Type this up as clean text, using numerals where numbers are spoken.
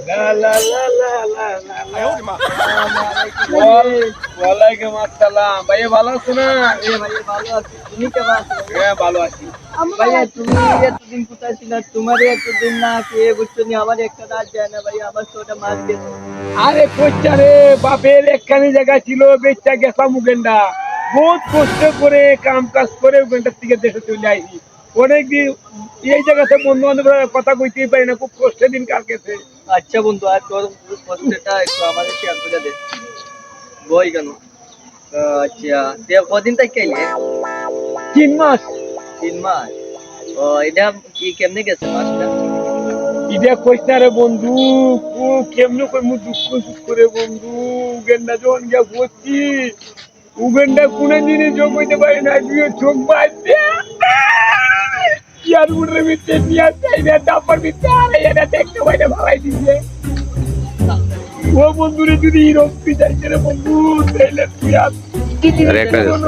লা লা লা লা লা লা লা। ওয়ালাইকুম আসসালাম। ভাইয়া ভালো আছো না? ভাইয়া ভালো আছি, তুমি কেমন আছো? হ্যাঁ ভালো আছি। ভাইয়া তুমি এতদিন কোথায় ছিল? তোমারই এতদিন না খেয়ে বুঝছো নি, আমার একটা রাত যায় না ভাইয়া, আমার তো ওটা মাছ গেছে। আরে কইটা রে, বাপের একখানি জায়গা ছিল, বেচা গেছাম উগেন্ডা। বহুত কষ্ট করে কাম কাজ করে উগেন্ডার থেকে দেশে চলে আইছি। অনেকদিন এই জায়গাতে বন্ধু বান্ধবের কথা কইতেই পারি না, খুব কষ্টের দিন কার গেছে। আচ্ছা বন্ধু, আর তোর কষ্টটা একটু আমাদের শেয়ার করে দে। বই কেন? আচ্ছা, তুই কদিন থেকে এলি? 3 মাস। 3 মাস? ও, এটা কি কেমনে গেছে মাছটা? ইটা কইস না রে বন্ধু, কেমনে কই মু দুঃখ সুখ করে বন্ধু। উগেন্ডা যখন গিয়া বসছি, উগেন্ডা কোনে দিনে যোগ হইতে পারি না, তুইও চোখ বাঁধছে। ইয়ার উড়ে মিটে নিয়ে চাইনা তারপর মিটে আরে এটা দেখতে পাইলে ভালাই দিছে। ও বন্ধুরে যদি এরকম পিছাইছে রে বন্ধু, তাইলে তুই আর কি আরে একটা দিন